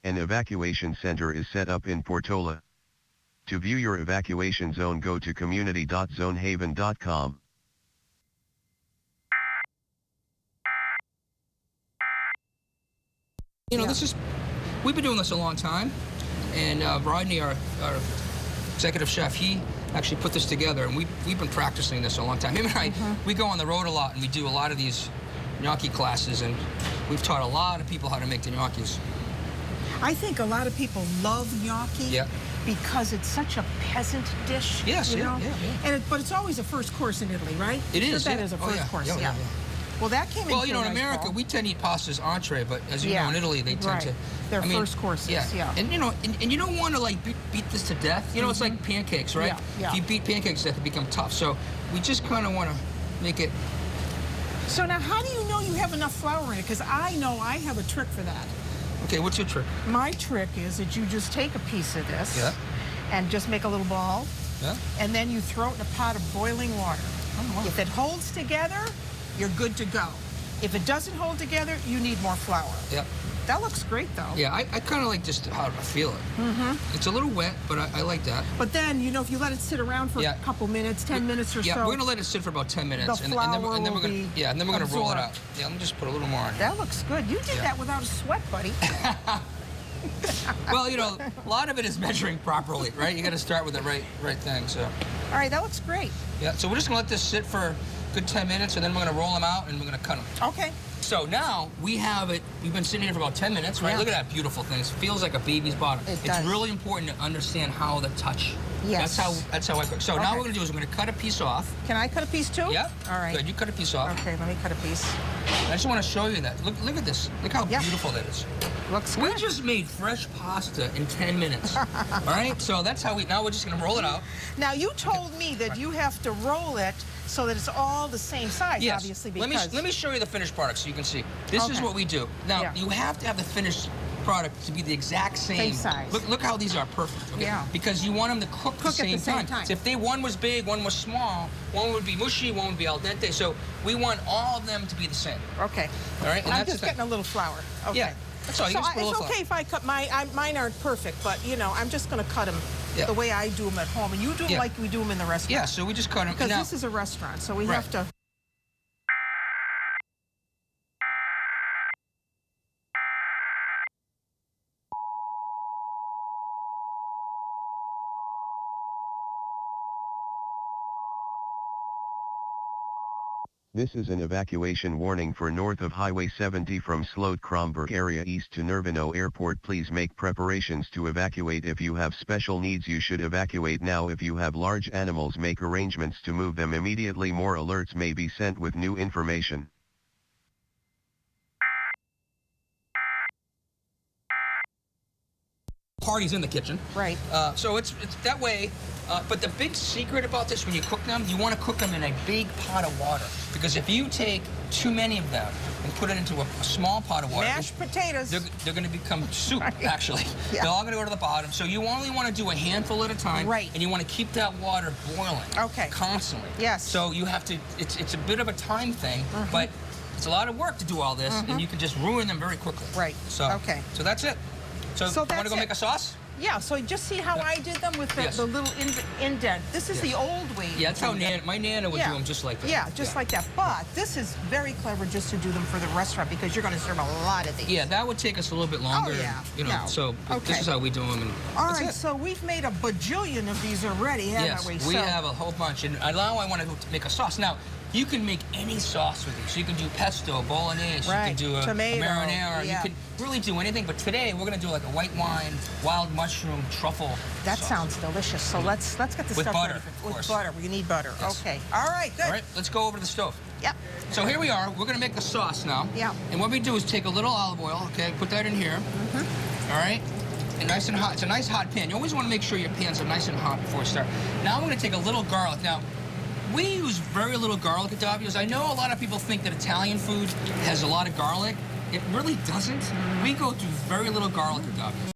An evacuation center is set up in Portola. To view your evacuation zone, go to community.zonehaven.com. You know, we've been doing this a long time, and Rodney, our executive chef, he actually put this together, and we've been practicing this a long time. Him and I, we go on the road a lot, and we do a lot of these gnocchi classes, and we've taught a lot of people how to make the gnocchis. I think a lot of people love gnocchi because it's such a peasant dish. Yes, you know? yeah. But it's always a first course in Italy, right? It is. That is a first course. Yeah. Well, that came. Well, you know, in America, we tend to eat pasta as entree, but as you know, in Italy, they tend to. They're first courses. Yeah. And you know, and you don't want to like beat this to death. You know, it's like pancakes, right? Yeah. If you beat pancakes to death, they become tough. So we just kind of want to make it. So now, how do you know you have enough flour in it? Because I know I have a trick for that. Okay, what's your trick? My trick is that you just take a piece of this and just make a little ball, and then you throw it in a pot of boiling water. Oh, wow. If it holds together, you're good to go. If it doesn't hold together, you need more flour. Yep. That looks great, though. Yeah, I kind of like just how I feel it. It's a little wet, but I like that. But then, you know, if you let it sit around for a couple minutes, 10 minutes or so. Yeah, we're going to let it sit for about 10 minutes. And then we're going to roll it out. Yeah, let me just put a little more on. That looks good. You did that without a sweat, buddy. Well, you know, a lot of it is measuring properly, right? You got to start with the right thing. So. All right, that looks great. Yeah, so we're just going to let this sit for a good 10 minutes, and then we're going to roll them out, and we're going to cut them. Okay. So now we have it. We've been sitting here for about 10 minutes, right? Look at that beautiful thing. It feels like a baby's bottom. It's really important to understand how the touch. Yes. That's how I cook. So now what we're going to do is we're going to cut a piece off. Can I cut a piece too? Yeah. All right. Good. You cut a piece off. Okay, let me cut a piece. I just want to show you that. Look at this. Look how beautiful that is. Looks good. We just made fresh pasta in 10 minutes. All right. So that's how now we're just going to roll it out. Now you told me that you have to roll it so that it's all the same size, obviously. Because let me show you the finished product so you can see. This is what we do. Now you have to have the finished product to be the exact same size. Look how these are perfect. Okay? Yeah. Because you want them to cook at the same time. So if one was big, one was small, one would be mushy, one would be al dente. So we want all of them to be the same. Okay. All right. And I'm just getting a little flour. Okay. Yeah. That's all. You just put a little flour. It's okay if I cut mine aren't perfect, but you know, I'm just going to cut them the way I do them at home, and you do them like we do them in the restaurant. Yeah. So we just cut them. Because this is a restaurant, so we have to. This is an evacuation warning for north of Highway 70 from Sloat-Kromberg area east to Nervino Airport. Please make preparations to evacuate. If you have special needs, you should evacuate now. If you have large animals, make arrangements to move them immediately. More alerts may be sent with new information. Party's in the kitchen. Right. So it's that way. But the big secret about this, when you cook them, you want to cook them in a big pot of water. Because if you take too many of them and put it into a small pot of water, mashed potatoes, they're going to become soup, actually. They're all going to go to the bottom. So you only want to do a handful at a time. Right. And you want to keep that water boiling. Okay. Constantly. Yes. So you have to, it's a bit of a time thing, but it's a lot of work to do all this, and you can just ruin them very quickly. Right. So, so that's it. So you want to go make a sauce? Yeah, so just see how I did them with the little indent. This is the old way. Yeah, that's how my Nana would do them, just like that. Yeah, just like that. But this is very clever just to do them for the restaurant because you're going to serve a lot of these. Yeah, that would take us a little bit longer. Oh, yeah. You know, so this is how we do them. And all right, so we've made a bajillion of these already, haven't we? Yes, we have a whole bunch. And now I want to make a sauce. Now, you can make any sauce with these. So you can do pesto, bolognese, you can do a marinara, you can really do anything. But today we're going to do like a white wine, wild mushroom, truffle That sauce. Sounds delicious. So let's get the with stuff butter, ready. of course. With butter. We need butter. Yes. Okay. All right, good. All right, let's go over to the stove. Yep. So here we are. We're going to make the sauce now. Yeah. And what we do is take a little olive oil, okay, put that in here. All right. And nice and hot. It's a nice hot pan. You always want to make sure your pans are nice and hot before you start. Now I'm going to take a little garlic. Now, we use very little garlic at Davios. I know a lot of people think that Italian food has a lot of garlic. It really doesn't. We go through very little garlic at Davios.